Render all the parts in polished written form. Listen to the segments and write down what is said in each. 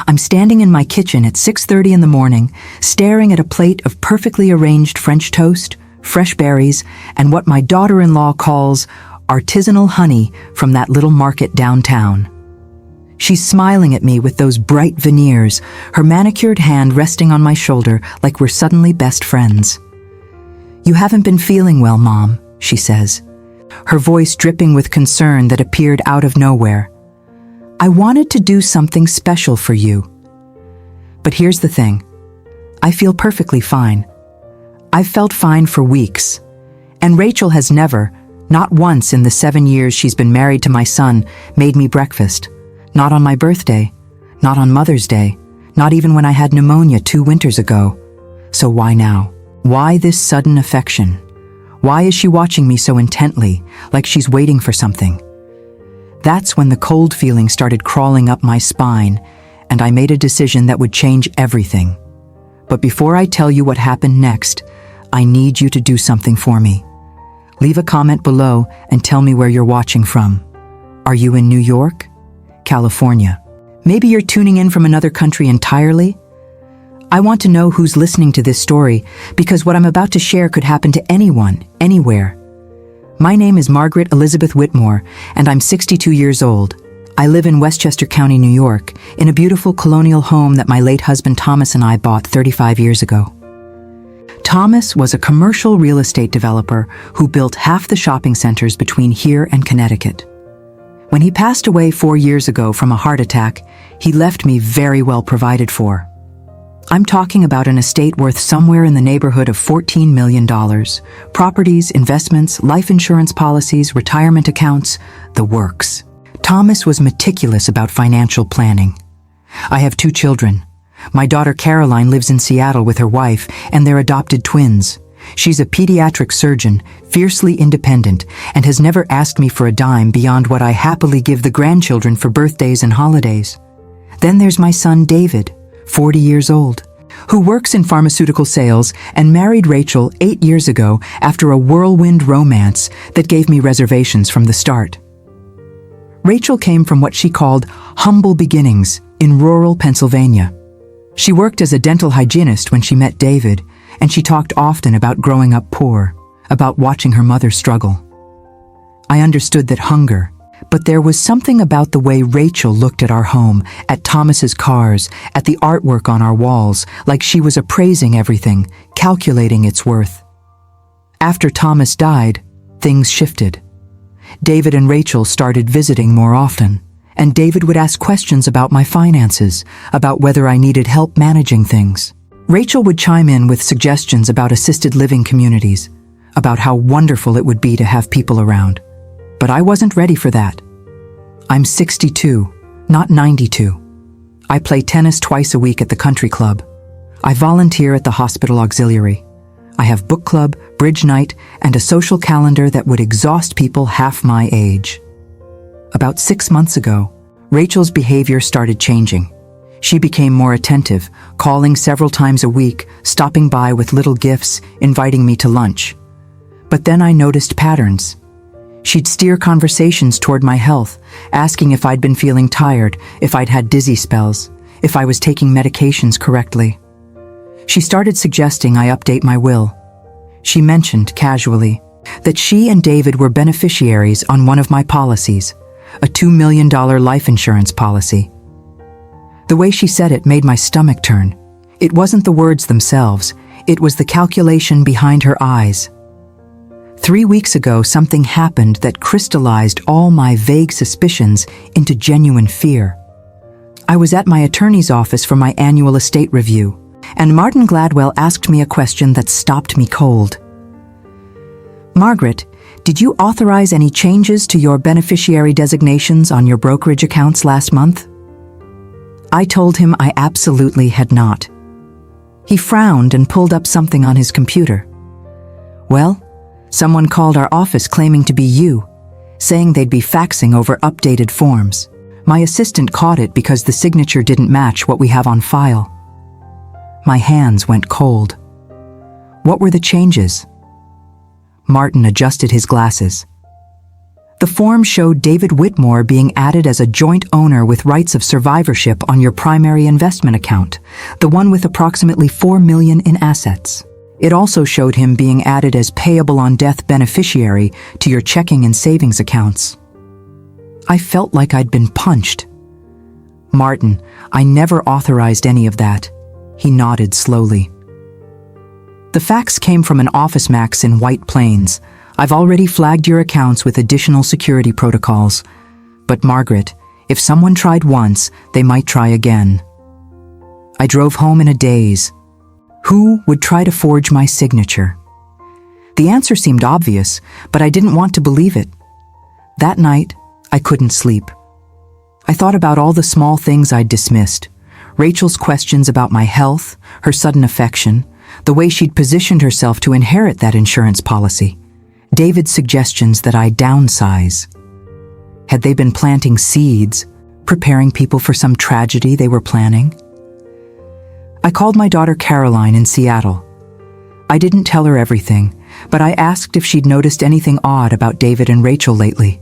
I'm standing in my kitchen at 6:30 in the morning, staring at a plate of perfectly arranged French toast, fresh berries, and what my daughter-in-law calls artisanal honey from that little market downtown. She's smiling at me with those bright veneers, her manicured hand resting on my shoulder like we're suddenly best friends. "You haven't been feeling well, Mom," she says, her voice dripping with concern that appeared out of nowhere. "I wanted to do something special for you. But here's the thing. I feel perfectly fine. I've felt fine for weeks. And Rachel has never, not once in the 7 years she's been married to my son, made me breakfast. Not on my birthday, not on Mother's Day, not even when I had pneumonia 2 winters ago. So why now? Why this sudden affection? Why is she watching me so intently, like she's waiting for something?" That's when the cold feeling started crawling up my spine, and I made a decision that would change everything. But before I tell you what happened next, I need you to do something for me. Leave a comment below and tell me where you're watching from. Are you in New York? California? Maybe you're tuning in from another country entirely? I want to know who's listening to this story, because what I'm about to share could happen to anyone, anywhere. My name is Margaret Elizabeth Whitmore, and I'm 62 years old. I live in Westchester County, New York, in a beautiful colonial home that my late husband Thomas and I bought 35 years ago. Thomas was a commercial real estate developer who built half the shopping centers between here and Connecticut. When he passed away 4 years ago from a heart attack, he left me very well provided for. I'm talking about an estate worth somewhere in the neighborhood of $14 million. Properties, investments, life insurance policies, retirement accounts, the works. Thomas was meticulous about financial planning. I have 2 children. My daughter Caroline lives in Seattle with her wife and their adopted twins. She's a pediatric surgeon, fiercely independent, and has never asked me for a dime beyond what I happily give the grandchildren for birthdays and holidays. Then there's my son David, 40 years old, who works in pharmaceutical sales and married Rachel 8 years ago after a whirlwind romance that gave me reservations from the start. Rachel came from what she called humble beginnings in rural Pennsylvania. She worked as a dental hygienist when she met David, and she talked often about growing up poor, about watching her mother struggle. I understood that hunger, but there was something about the way Rachel looked at our home, at Thomas's cars, at the artwork on our walls, like she was appraising everything, calculating its worth. After Thomas died, things shifted. David and Rachel started visiting more often, and David would ask questions about my finances, about whether I needed help managing things. Rachel would chime in with suggestions about assisted living communities, about how wonderful it would be to have people around. But I wasn't ready for that. I'm 62, not 92. I play tennis twice a week at the country club. I volunteer at the hospital auxiliary. I have book club, bridge night, and a social calendar that would exhaust people half my age. About 6 months ago, Rachel's behavior started changing. She became more attentive, calling several times a week, stopping by with little gifts, inviting me to lunch. But then I noticed patterns. She'd steer conversations toward my health, asking if I'd been feeling tired, if I'd had dizzy spells, if I was taking medications correctly. She started suggesting I update my will. She mentioned, casually, that she and David were beneficiaries on one of my policies, a $2 million life insurance policy. The way she said it made my stomach turn. It wasn't the words themselves, it was the calculation behind her eyes. 3 weeks ago, something happened that crystallized all my vague suspicions into genuine fear. I was at my attorney's office for my annual estate review, and Martin Gladwell asked me a question that stopped me cold. "Margaret, did you authorize any changes to your beneficiary designations on your brokerage accounts last month?" I told him I absolutely had not. He frowned and pulled up something on his computer. "Well, someone called our office claiming to be you, saying they'd be faxing over updated forms. My assistant caught it because the signature didn't match what we have on file." My hands went cold. "What were the changes?" Martin adjusted his glasses. "The The form showed David Whitmore being added as a joint owner with rights of survivorship on your primary investment account, the one with approximately $4 million in assets. It also showed him being added as payable on death beneficiary to your checking and savings accounts. I felt like I'd been punched. "Martin, I never authorized any of that." He nodded slowly. "The fax came from an Office Max in White Plains. I've already flagged your accounts with additional security protocols. But Margaret, if someone tried once, they might try again." I drove home in a daze. Who would try to forge my signature? The answer seemed obvious, but I didn't want to believe it. That night, I couldn't sleep. I thought about all the small things I'd dismissed. Rachel's questions about my health, her sudden affection, the way she'd positioned herself to inherit that insurance policy. David's suggestions that I downsize. Had they been planting seeds, preparing people for some tragedy they were planning? I called my daughter Caroline in Seattle. I didn't tell her everything, but I asked if she'd noticed anything odd about David and Rachel lately.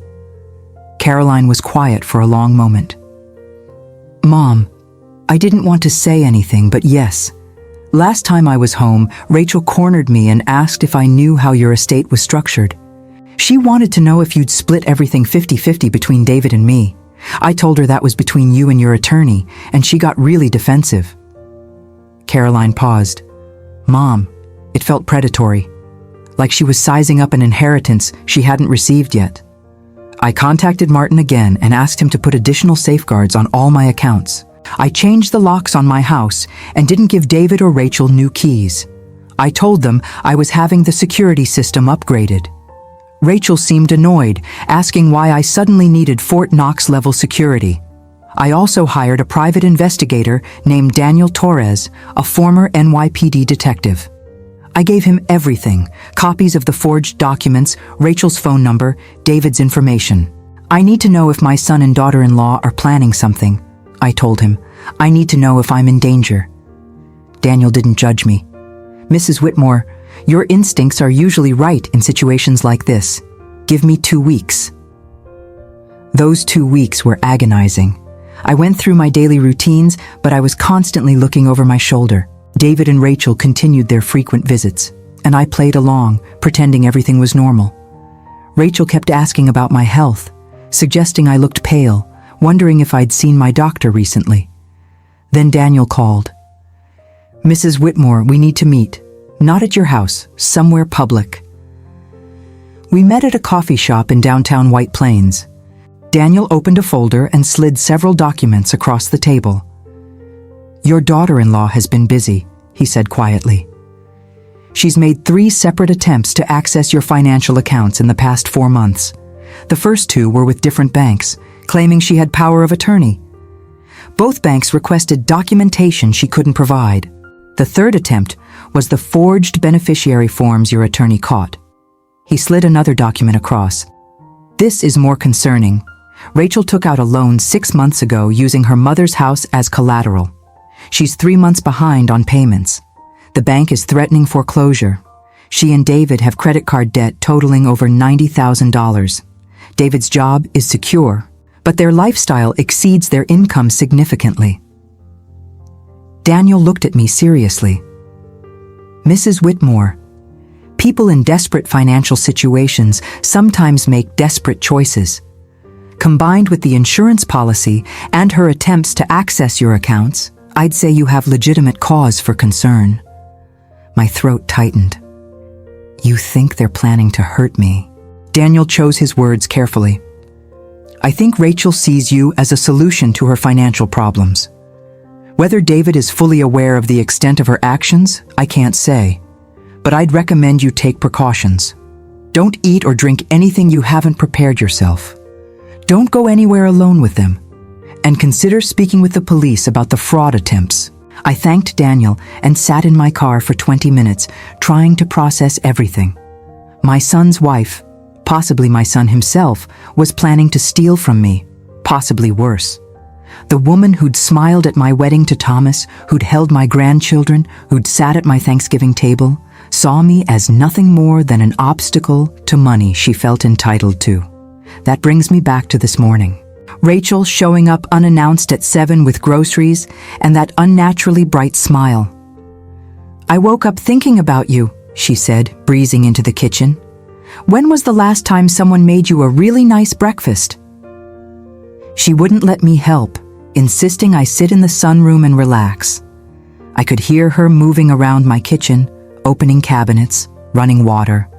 Caroline was quiet for a long moment. "Mom, I didn't want to say anything, but yes. Last time I was home, Rachel cornered me and asked if I knew how your estate was structured. She wanted to know if you'd split everything 50-50 between David and me. I told her that was between you and your attorney, and she got really defensive." Caroline paused. "Mom," it felt predatory, like she was sizing up an inheritance she hadn't received yet. I contacted Martin again and asked him to put additional safeguards on all my accounts. I changed the locks on my house and didn't give David or Rachel new keys. I told them I was having the security system upgraded. Rachel seemed annoyed, asking why I suddenly needed Fort Knox-level security. I also hired a private investigator named Daniel Torres, a former NYPD detective. I gave him everything: copies of the forged documents, Rachel's phone number, David's information. "I need to know if my son and daughter-in-law are planning something," I told him. "I need to know if I'm in danger." Daniel didn't judge me. "Mrs. Whitmore, your instincts are usually right in situations like this. Give me 2 weeks." Those 2 weeks were agonizing. I went through my daily routines, but I was constantly looking over my shoulder. David and Rachel continued their frequent visits, and I played along, pretending everything was normal. Rachel kept asking about my health, suggesting I looked pale, wondering if I'd seen my doctor recently. Then Daniel called. "Mrs. Whitmore, we need to meet. Not at your house, somewhere public." We met at a coffee shop in downtown White Plains. Daniel opened a folder and slid several documents across the table. "Your daughter-in-law has been busy," he said quietly. "She's made 3 separate attempts to access your financial accounts in the past 4 months. The first 2 were with different banks, claiming she had power of attorney. Both banks requested documentation she couldn't provide. The third attempt was the forged beneficiary forms your attorney caught." He slid another document across. "This is more concerning. Rachel took out a loan 6 months ago using her mother's house as collateral. She's 3 months behind on payments. The bank is threatening foreclosure. She and David have credit card debt totaling over $90,000. David's job is secure, but their lifestyle exceeds their income significantly." Daniel looked at me seriously. "Mrs. Whitmore, people in desperate financial situations sometimes make desperate choices. Combined with the insurance policy and her attempts to access your accounts, I'd say you have legitimate cause for concern." My throat tightened. "You think they're planning to hurt me?" Daniel chose his words carefully. "I think Rachel sees you as a solution to her financial problems. Whether David is fully aware of the extent of her actions, I can't say. But I'd recommend you take precautions. Don't eat or drink anything you haven't prepared yourself. Don't go anywhere alone with them. And consider speaking with the police about the fraud attempts." I thanked Daniel and sat in my car for 20 minutes, trying to process everything. My son's wife, possibly my son himself, was planning to steal from me, possibly worse. The woman who'd smiled at my wedding to Thomas, who'd held my grandchildren, who'd sat at my Thanksgiving table, saw me as nothing more than an obstacle to money she felt entitled to. That brings me back to this morning. Rachel showing up unannounced at 7 with groceries and that unnaturally bright smile. "I woke up thinking about you," she said, breezing into the kitchen. "When was the last time someone made you a really nice breakfast?" She wouldn't let me help, insisting I sit in the sunroom and relax. I could hear her moving around my kitchen, opening cabinets, running water.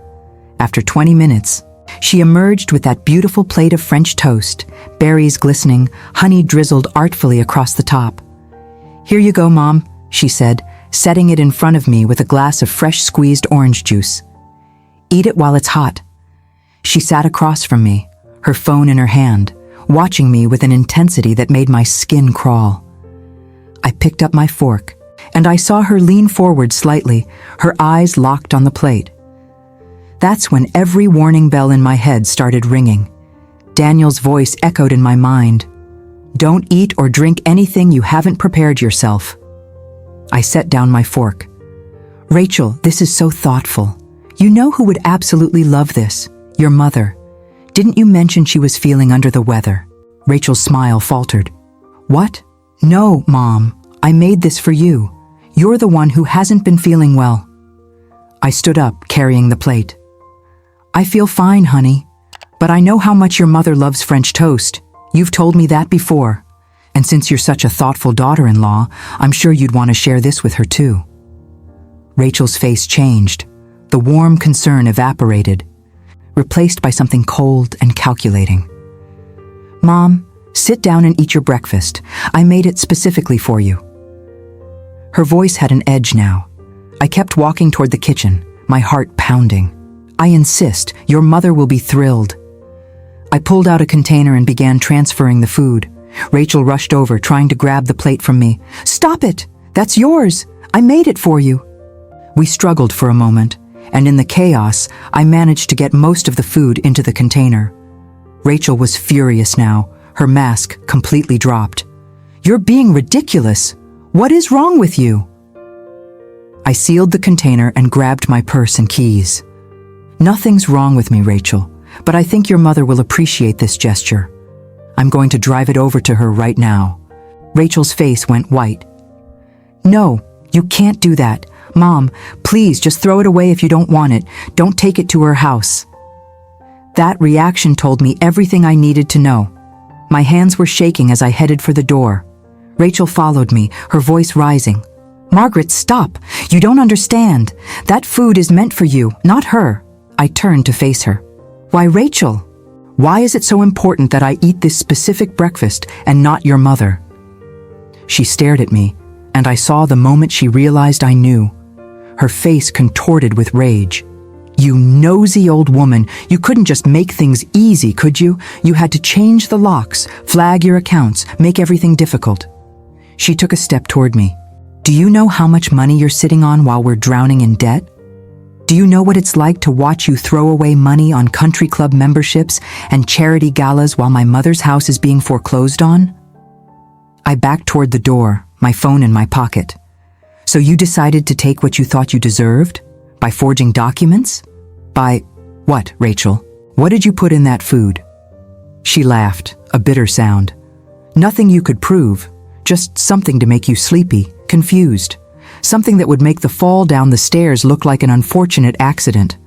After 20 minutes, she emerged with that beautiful plate of French toast, berries glistening, honey drizzled artfully across the top. "Here you go, Mom," she said, setting it in front of me with a glass of fresh squeezed orange juice. "Eat it while it's hot." She sat across from me, her phone in her hand, watching me with an intensity that made my skin crawl. I picked up my fork, and I saw her lean forward slightly, her eyes locked on the plate. That's when every warning bell in my head started ringing. Daniel's voice echoed in my mind. "Don't eat or drink anything you haven't prepared yourself." I set down my fork. "Rachel, this is so thoughtful. You know who would absolutely love this? Your mother. Didn't you mention she was feeling under the weather?" Rachel's smile faltered. "What? No, Mom. I made this for you. You're the one who hasn't been feeling well." I stood up, carrying the plate. "I feel fine, honey. But I know how much your mother loves French toast. You've told me that before. And since you're such a thoughtful daughter-in-law, I'm sure you'd want to share this with her too." Rachel's face changed. The warm concern evaporated, replaced by something cold and calculating. "Mom, sit down and eat your breakfast. I made it specifically for you." Her voice had an edge now. I kept walking toward the kitchen, my heart pounding. "I insist, your mother will be thrilled." I pulled out a container and began transferring the food. Rachel rushed over, trying to grab the plate from me. "Stop it! That's yours! I made it for you!" We struggled for a moment, and in the chaos, I managed to get most of the food into the container. Rachel was furious now, her mask completely dropped. "You're being ridiculous! What is wrong with you?" I sealed the container and grabbed my purse and keys. "Nothing's wrong with me, Rachel, but I think your mother will appreciate this gesture. I'm going to drive it over to her right now." Rachel's face went white. "No, you can't do that. Mom, please just throw it away if you don't want it. Don't take it to her house." That reaction told me everything I needed to know. My hands were shaking as I headed for the door. Rachel followed me, her voice rising. "Margaret, stop! You don't understand. That food is meant for you, not her." I turned to face her. "Why, Rachel? Why is it so important that I eat this specific breakfast and not your mother?" She stared at me, and I saw the moment she realized I knew. Her face contorted with rage. "You nosy old woman, you couldn't just make things easy, could you? You had to change the locks, flag your accounts, make everything difficult." She took a step toward me. "Do you know how much money you're sitting on while we're drowning in debt? Do you know what it's like to watch you throw away money on country club memberships and charity galas while my mother's house is being foreclosed on?" I backed toward the door, my phone in my pocket. "So you decided to take what you thought you deserved? By forging documents? By what, Rachel? What did you put in that food?" She laughed, a bitter sound. "Nothing you could prove, just something to make you sleepy, confused. Something that would make the fall down the stairs look like an unfortunate accident.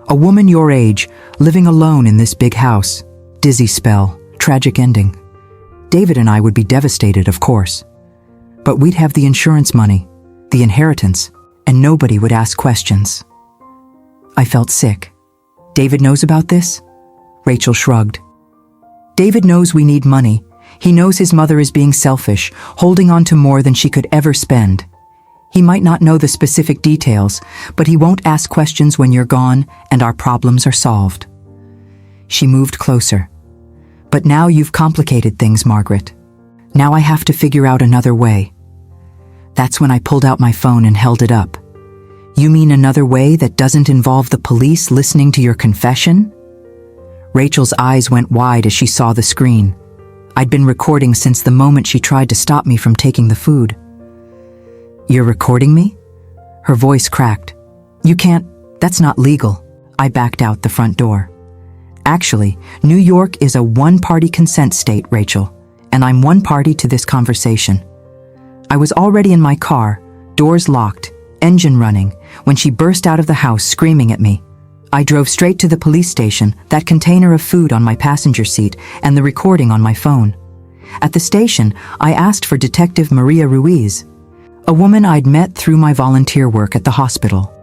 A woman your age, living alone in this big house. Dizzy spell, tragic ending. David and I would be devastated, of course. But we'd have the insurance money, the inheritance, and nobody would ask questions." I felt sick. "David knows about this?" Rachel shrugged. "David knows we need money. He knows his mother is being selfish, holding on to more than she could ever spend. He might not know the specific details, but he won't ask questions when you're gone and our problems are solved." She moved closer. "But now you've complicated things, Margaret. Now I have to figure out another way." That's when I pulled out my phone and held it up. "You mean another way that doesn't involve the police listening to your confession?" Rachel's eyes went wide as she saw the screen. I'd been recording since the moment she tried to stop me from taking the food. "You're recording me?" Her voice cracked. "You can't, that's not legal." I backed out the front door. Actually, New York is a one-party consent state, Rachel, and I'm one party to this conversation. I was already in my car, doors locked, engine running, when she burst out of the house screaming at me. I drove straight to the police station, that container of food on my passenger seat, and the recording on my phone. At the station, I asked for Detective Maria Ruiz, a woman I'd met through my volunteer work at the hospital.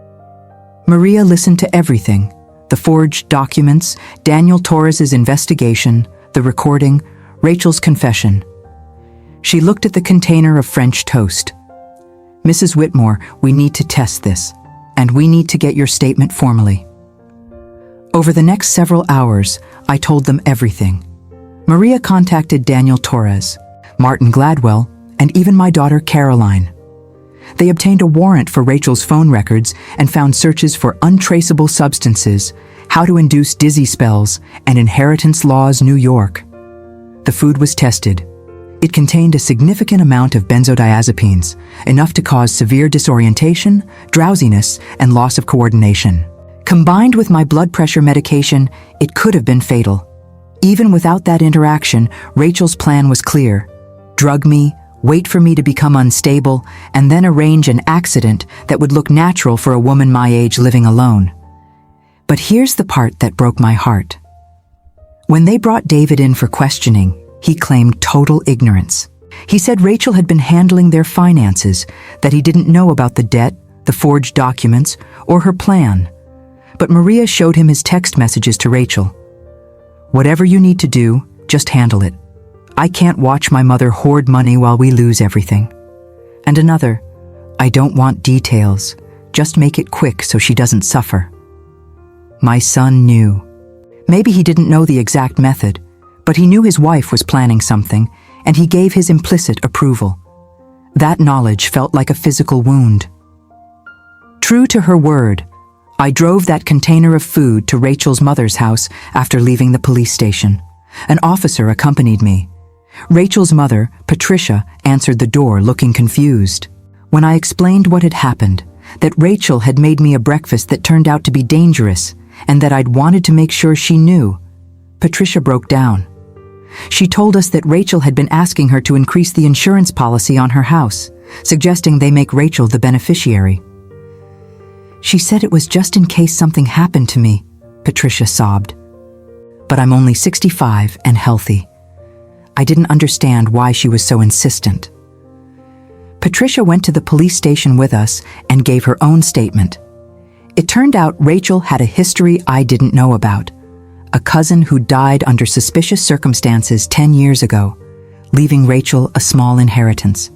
Maria listened to everything: the forged documents, Daniel Torres's investigation, the recording, Rachel's confession. She looked at the container of French toast. "Mrs. Whitmore, we need to test this, and we need to get your statement formally." Over the next several hours, I told them everything. Maria contacted Daniel Torres, Martin Gladwell, and even my daughter Caroline. They obtained a warrant for Rachel's phone records and found searches for untraceable substances, how to induce dizzy spells, and inheritance laws, New York. The food was tested. It contained a significant amount of benzodiazepines, enough to cause severe disorientation, drowsiness, and loss of coordination. Combined with my blood pressure medication, it could have been fatal. Even without that interaction, Rachel's plan was clear: drug me, wait for me to become unstable, and then arrange an accident that would look natural for a woman my age living alone. But here's the part that broke my heart. When they brought David in for questioning, he claimed total ignorance. He said Rachel had been handling their finances, that he didn't know about the debt, the forged documents, or her plan. But Maria showed him his text messages to Rachel. "Whatever you need to do, just handle it. I can't watch my mother hoard money while we lose everything." And another, "I don't want details. Just make it quick so she doesn't suffer." My son knew. Maybe he didn't know the exact method, but he knew his wife was planning something, and he gave his implicit approval. That knowledge felt like a physical wound. True to her word, I drove that container of food to Rachel's mother's house after leaving the police station. An officer accompanied me. Rachel's mother, Patricia, answered the door looking confused. When I explained what had happened, that Rachel had made me a breakfast that turned out to be dangerous, and that I'd wanted to make sure she knew, Patricia broke down. She told us that Rachel had been asking her to increase the insurance policy on her house, suggesting they make Rachel the beneficiary. "She said it was just in case something happened to me," Patricia sobbed. "But I'm only 65 and healthy." I didn't understand why she was so insistent. Patricia went to the police station with us and gave her own statement. It turned out Rachel had a history I didn't know about. A cousin who died under suspicious circumstances 10 years ago, leaving Rachel a small inheritance.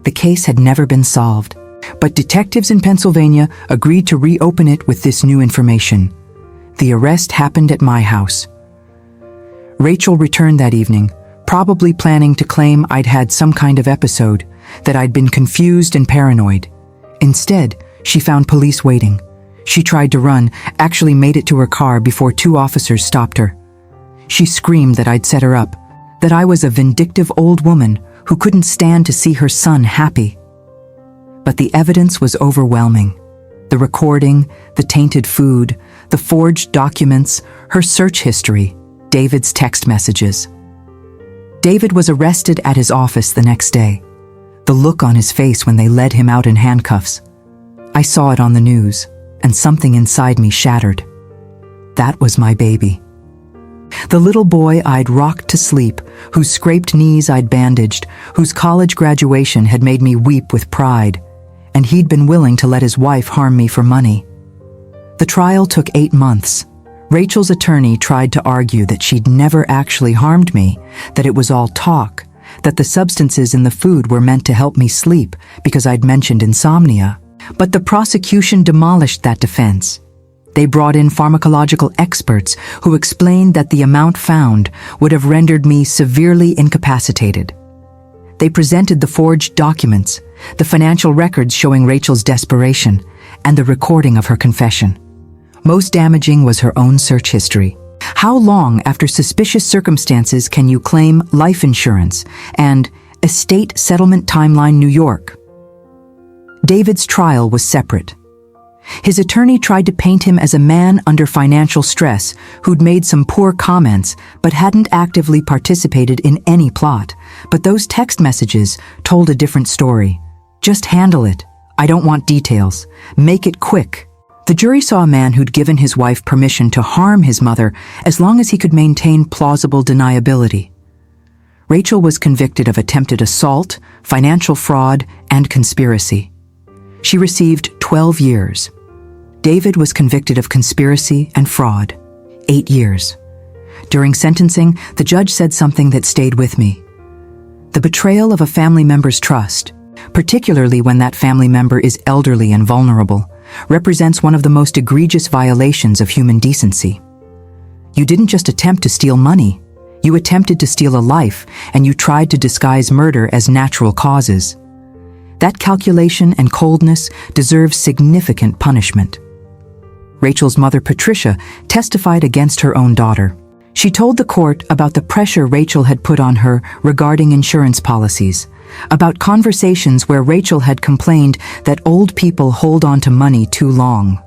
The case had never been solved, but detectives in Pennsylvania agreed to reopen it with this new information. The arrest happened at my house. Rachel returned that evening, probably planning to claim I'd had some kind of episode, that I'd been confused and paranoid. Instead, she found police waiting. She tried to run, actually made it to her car before 2 officers stopped her. She screamed that I'd set her up, that I was a vindictive old woman who couldn't stand to see her son happy. But the evidence was overwhelming. The recording, the tainted food, the forged documents, her search history, David's text messages. David was arrested at his office the next day. The look on his face when they led him out in handcuffs. I saw it on the news, and something inside me shattered. That was my baby. The little boy I'd rocked to sleep, whose scraped knees I'd bandaged, whose college graduation had made me weep with pride, and he'd been willing to let his wife harm me for money. The trial took 8 months. Rachel's attorney tried to argue that she'd never actually harmed me, that it was all talk, that the substances in the food were meant to help me sleep because I'd mentioned insomnia. But the prosecution demolished that defense. They brought in pharmacological experts who explained that the amount found would have rendered me severely incapacitated. They presented the forged documents, the financial records showing Rachel's desperation, and the recording of her confession. Most damaging was her own search history. How long after suspicious circumstances can you claim life insurance and estate settlement timeline New York? David's trial was separate. His attorney tried to paint him as a man under financial stress who'd made some poor comments but hadn't actively participated in any plot. But those text messages told a different story. Just handle it. I don't want details. Make it quick. The jury saw a man who'd given his wife permission to harm his mother as long as he could maintain plausible deniability. Rachel was convicted of attempted assault, financial fraud, and conspiracy. She received 12 years. David was convicted of conspiracy and fraud, 8 years. During sentencing, the judge said something that stayed with me. The betrayal of a family member's trust, particularly when that family member is elderly and vulnerable, represents one of the most egregious violations of human decency. You didn't just attempt to steal money. You attempted to steal a life, and you tried to disguise murder as natural causes. That calculation and coldness deserves significant punishment. Rachel's mother, Patricia, testified against her own daughter. She told the court about the pressure Rachel had put on her regarding insurance policies, about conversations where Rachel had complained that old people hold on to money too long.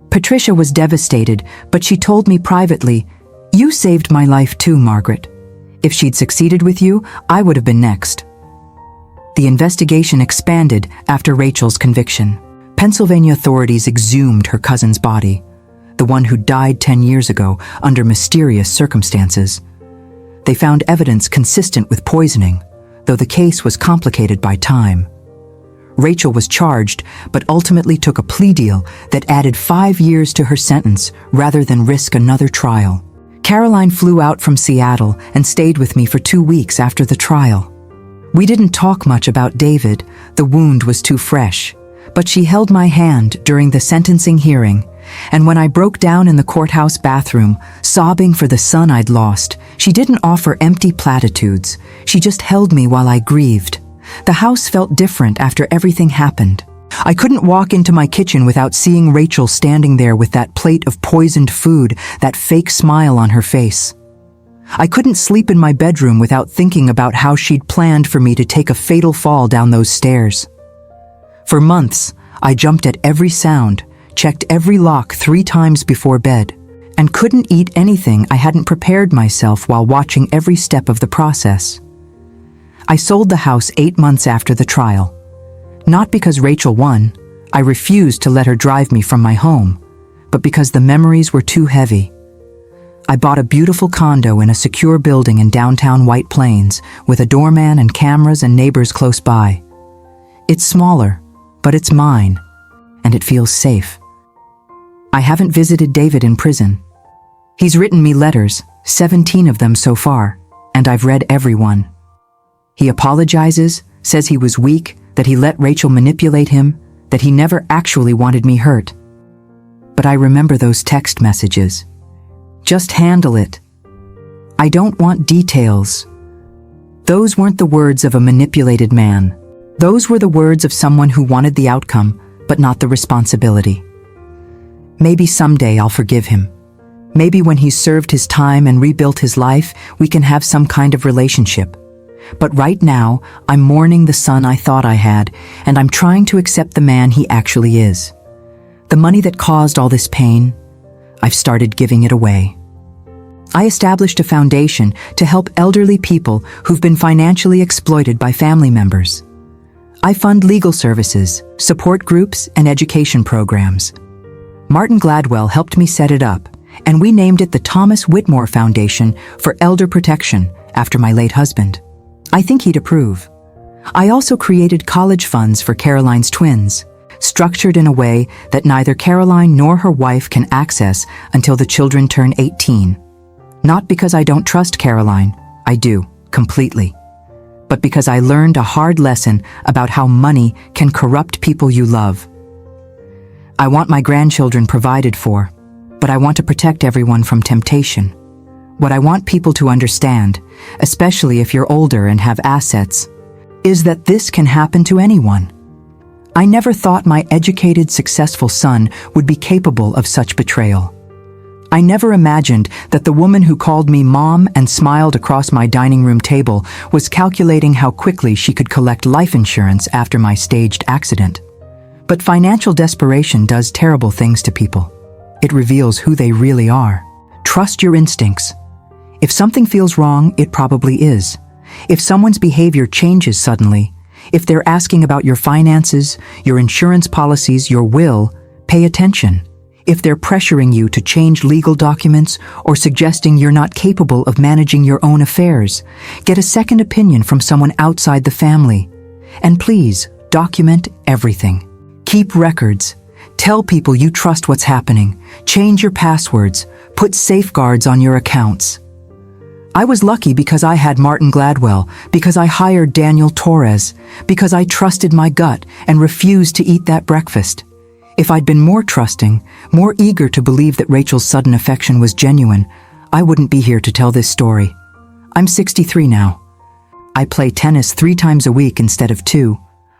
Patricia was devastated, but she told me privately, "You saved my life too, Margaret. If she'd succeeded with you, I would have been next." The investigation expanded after Rachel's conviction. Pennsylvania authorities exhumed her cousin's body, the one who died 10 years ago under mysterious circumstances. They found evidence consistent with poisoning, though the case was complicated by time. Rachel was charged, but ultimately took a plea deal that added 5 years to her sentence rather than risk another trial. Caroline flew out from Seattle and stayed with me for 2 weeks after the trial. We didn't talk much about David, the wound was too fresh, but she held my hand during the sentencing hearing, and when I broke down in the courthouse bathroom, sobbing for the son I'd lost, she didn't offer empty platitudes. She just held me while I grieved. The house felt different after everything happened. I couldn't walk into my kitchen without seeing Rachel standing there with that plate of poisoned food, that fake smile on her face. I couldn't sleep in my bedroom without thinking about how she'd planned for me to take a fatal fall down those stairs. For months, I jumped at every sound, checked every lock 3 times before bed, and couldn't eat anything I hadn't prepared myself while watching every step of the process. I sold the house 8 months after the trial. Not because Rachel won, I refused to let her drive me from my home, but because the memories were too heavy. I bought a beautiful condo in a secure building in downtown White Plains with a doorman and cameras and neighbors close by. It's smaller, but it's mine, and it feels safe. I haven't visited David in prison. He's written me letters, 17 of them so far, and I've read every one. He apologizes, says he was weak, that he let Rachel manipulate him, that he never actually wanted me hurt. But I remember those text messages. Just handle it. I don't want details. Those weren't the words of a manipulated man. Those were the words of someone who wanted the outcome, but not the responsibility. Maybe someday I'll forgive him. Maybe when he's served his time and rebuilt his life, we can have some kind of relationship. But right now, I'm mourning the son I thought I had, and I'm trying to accept the man he actually is. The money that caused all this pain, I've started giving it away. I established a foundation to help elderly people who've been financially exploited by family members. I fund legal services, support groups, and education programs. Martin Gladwell helped me set it up, and we named it the Thomas Whitmore Foundation for Elder Protection after my late husband. I think he'd approve. I also created college funds for Caroline's twins, structured in a way that neither Caroline nor her wife can access until the children turn 18. Not because I don't trust Caroline, I do, completely. But because I learned a hard lesson about how money can corrupt people you love. I want my grandchildren provided for, but I want to protect everyone from temptation. What I want people to understand, especially if you're older and have assets, is that this can happen to anyone. I never thought my educated, successful son would be capable of such betrayal. I never imagined that the woman who called me mom and smiled across my dining room table was calculating how quickly she could collect life insurance after my staged accident. But financial desperation does terrible things to people. It reveals who they really are. Trust your instincts. If something feels wrong, it probably is. If someone's behavior changes suddenly, if they're asking about your finances, your insurance policies, your will, pay attention. If they're pressuring you to change legal documents or suggesting you're not capable of managing your own affairs, get a second opinion from someone outside the family. And please, document everything. Keep records. Tell people you trust what's happening. Change your passwords. Put safeguards on your accounts. I was lucky because I had Martin Gladwell, because I hired Daniel Torres, because I trusted my gut and refused to eat that breakfast. If I'd been more trusting, more eager to believe that Rachel's sudden affection was genuine, I wouldn't be here to tell this story. I'm 63 now. I play tennis 3 times a week instead of 2.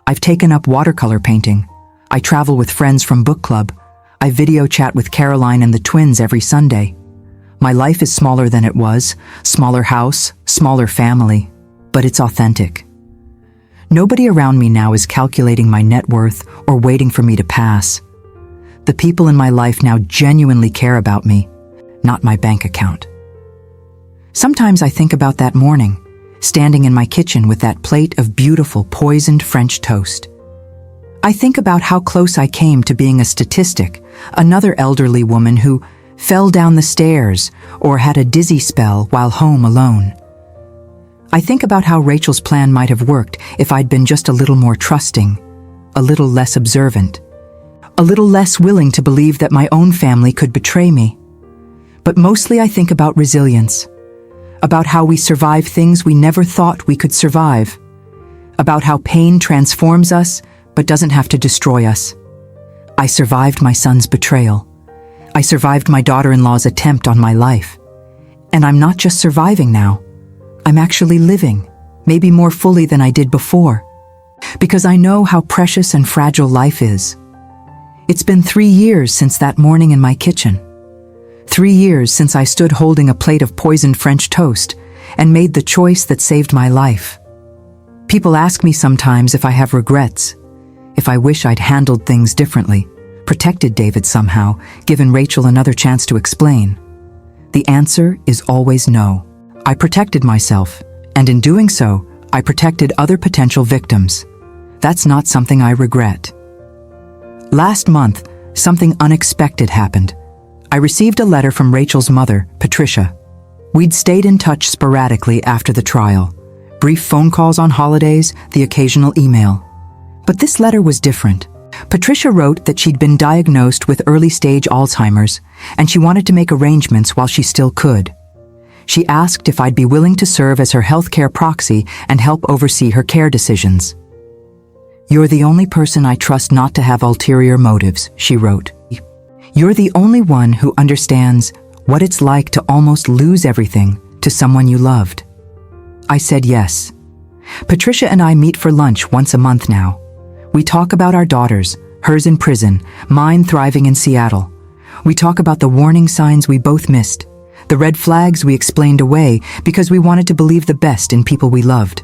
I've taken up watercolor painting. I travel with friends from book club. I video chat with Caroline and the twins every Sunday. My life is smaller than it was, smaller house, smaller family, but it's authentic. Nobody around me now is calculating my net worth or waiting for me to pass. The people in my life now genuinely care about me, not my bank account. Sometimes I think about that morning, standing in my kitchen with that plate of beautiful poisoned French toast. I think about how close I came to being a statistic, another elderly woman who fell down the stairs or had a dizzy spell while home alone. I think about how Rachel's plan might have worked if I'd been just a little more trusting, a little less observant, a little less willing to believe that my own family could betray me. But mostly I think about resilience, about how we survive things we never thought we could survive, about how pain transforms us but doesn't have to destroy us. I survived my son's betrayal. I survived my daughter-in-law's attempt on my life. And I'm not just surviving now. I'm actually living, maybe more fully than I did before. Because I know how precious and fragile life is. It's been 3 years since that morning in my kitchen. 3 years since I stood holding a plate of poisoned French toast and made the choice that saved my life. People ask me sometimes if I have regrets, if I wish I'd handled things differently, protected David somehow, given Rachel another chance to explain. The answer is always no. I protected myself, and in doing so, I protected other potential victims. That's not something I regret. Last month, something unexpected happened. I received a letter from Rachel's mother, Patricia. We'd stayed in touch sporadically after the trial. Brief phone calls on holidays, the occasional email. But this letter was different. Patricia wrote that she'd been diagnosed with early-stage Alzheimer's, and she wanted to make arrangements while she still could. She asked if I'd be willing to serve as her healthcare proxy and help oversee her care decisions. "You're the only person I trust not to have ulterior motives," she wrote. "You're the only one who understands what it's like to almost lose everything to someone you loved." I said yes. Patricia and I meet for lunch once a month now. We talk about our daughters, hers in prison, mine thriving in Seattle. We talk about the warning signs we both missed, the red flags we explained away because we wanted to believe the best in people we loved.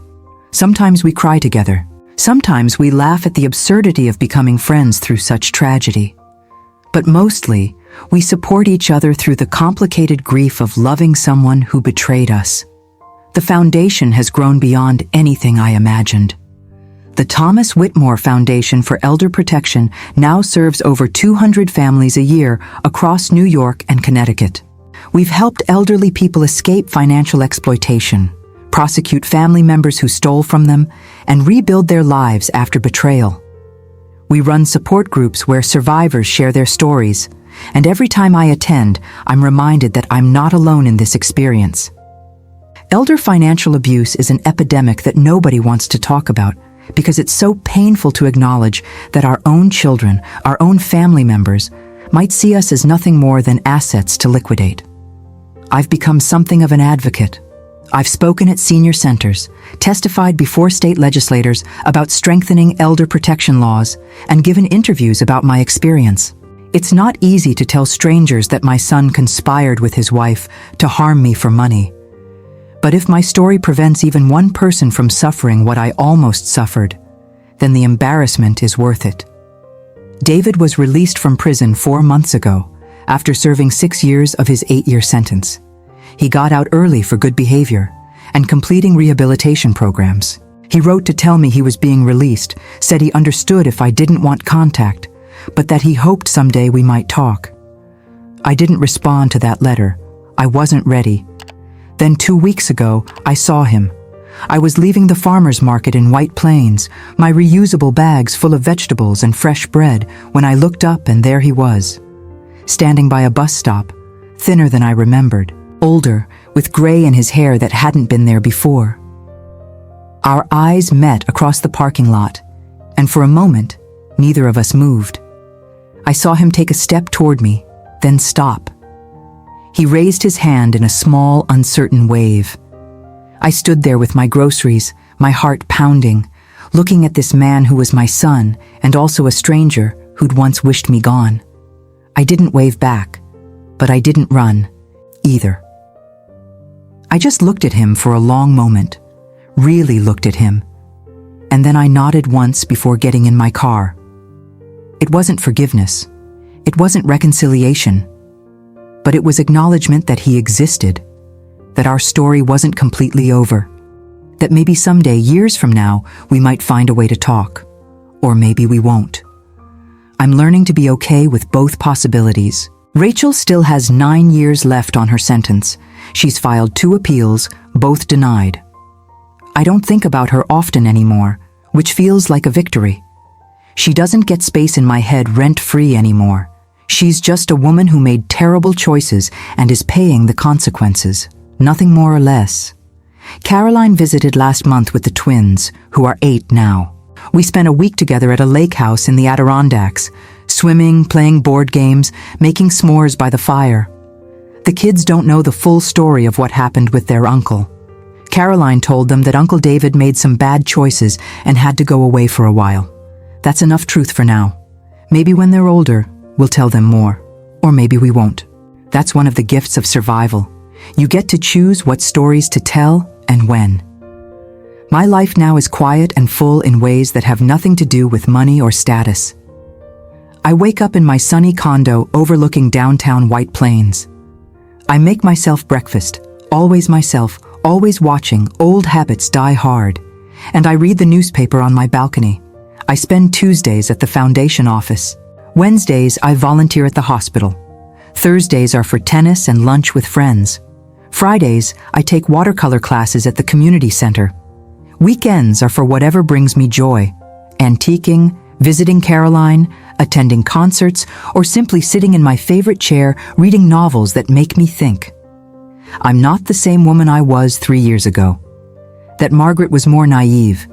Sometimes we cry together. Sometimes we laugh at the absurdity of becoming friends through such tragedy. But mostly, we support each other through the complicated grief of loving someone who betrayed us. The foundation has grown beyond anything I imagined. The Thomas Whitmore Foundation for Elder Protection now serves over 200 families a year across New York and Connecticut. We've helped elderly people escape financial exploitation, prosecute family members who stole from them, and rebuild their lives after betrayal. We run support groups where survivors share their stories, and every time I attend, I'm reminded that I'm not alone in this experience. Elder financial abuse is an epidemic that nobody wants to talk about because it's so painful to acknowledge that our own children, our own family members, might see us as nothing more than assets to liquidate. I've become something of an advocate. I've spoken at senior centers, testified before state legislators about strengthening elder protection laws, and given interviews about my experience. It's not easy to tell strangers that my son conspired with his wife to harm me for money. But if my story prevents even one person from suffering what I almost suffered, then the embarrassment is worth it. David was released from prison 4 months ago, after serving 6 years of his 8-year sentence. He got out early for good behavior and completing rehabilitation programs. He wrote to tell me he was being released, said he understood if I didn't want contact, but that he hoped someday we might talk. I didn't respond to that letter. I wasn't ready. Then 2 weeks ago, I saw him. I was leaving the farmer's market in White Plains, my reusable bags full of vegetables and fresh bread, when I looked up and there he was. Standing by a bus stop, thinner than I remembered, older, with gray in his hair that hadn't been there before. Our eyes met across the parking lot, and for a moment, neither of us moved. I saw him take a step toward me, then stop. He raised his hand in a small, uncertain wave. I stood there with my groceries, my heart pounding, looking at this man who was my son and also a stranger who'd once wished me gone. I didn't wave back, but I didn't run, either. I just looked at him for a long moment, really looked at him, and then I nodded once before getting in my car. It wasn't forgiveness, it wasn't reconciliation, but it was acknowledgement that he existed, that our story wasn't completely over, that maybe someday, years from now, we might find a way to talk, or maybe we won't. I'm learning to be okay with both possibilities. Rachel still has 9 years left on her sentence. She's filed 2 appeals, both denied. I don't think about her often anymore, which feels like a victory. She doesn't get space in my head rent-free anymore. She's just a woman who made terrible choices and is paying the consequences. Nothing more or less. Caroline visited last month with the twins, who are 8 now. We spent a week together at a lake house in the Adirondacks, swimming, playing board games, making s'mores by the fire. The kids don't know the full story of what happened with their uncle. Caroline told them that Uncle David made some bad choices and had to go away for a while. That's enough truth for now. Maybe when they're older, we'll tell them more. Or maybe we won't. That's one of the gifts of survival. You get to choose what stories to tell and when. My life now is quiet and full in ways that have nothing to do with money or status. I wake up in my sunny condo overlooking downtown White Plains. I make myself breakfast, always myself, always watching old habits die hard. And I read the newspaper on my balcony. I spend Tuesdays at the foundation office. Wednesdays I volunteer at the hospital. Thursdays are for tennis and lunch with friends. Fridays, I take watercolor classes at the community center. Weekends are for whatever brings me joy. Antiquing, visiting Caroline, attending concerts, or simply sitting in my favorite chair reading novels that make me think. I'm not the same woman I was 3 years ago. That Margaret was more naive,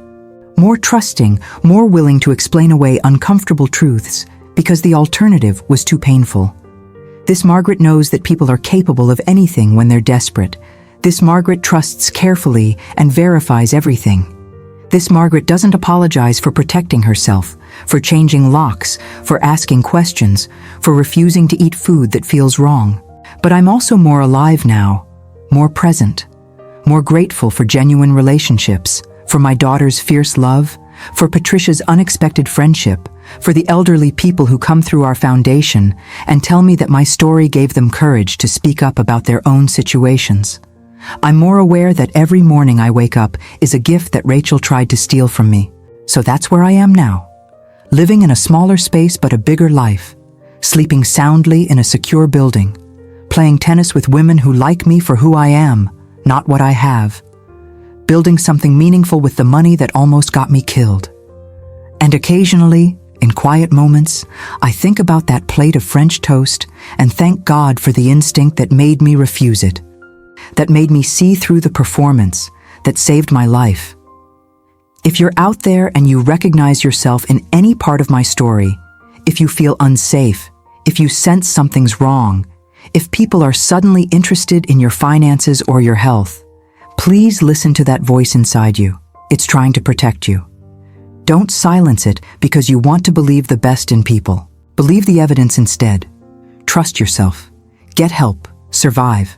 more trusting, more willing to explain away uncomfortable truths because the alternative was too painful. This Margaret knows that people are capable of anything when they're desperate. This Margaret trusts carefully and verifies everything. This Margaret doesn't apologize for protecting herself, for changing locks, for asking questions, for refusing to eat food that feels wrong. But I'm also more alive now, more present, more grateful for genuine relationships, for my daughter's fierce love, for Patricia's unexpected friendship, for the elderly people who come through our foundation and tell me that my story gave them courage to speak up about their own situations. I'm more aware that every morning I wake up is a gift that Rachel tried to steal from me. So that's where I am now, living in a smaller space but a bigger life, sleeping soundly in a secure building, playing tennis with women who like me for who I am, not what I have, building something meaningful with the money that almost got me killed. And occasionally, in quiet moments, I think about that plate of French toast and thank God for the instinct that made me refuse it, that made me see through the performance, that saved my life. If you're out there and you recognize yourself in any part of my story, if you feel unsafe, if you sense something's wrong, if people are suddenly interested in your finances or your health, please listen to that voice inside you. It's trying to protect you. Don't silence it because you want to believe the best in people. Believe the evidence instead. Trust yourself. Get help. Survive.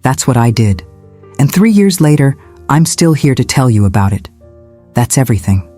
That's what I did. And 3 years later, I'm still here to tell you about it. That's everything.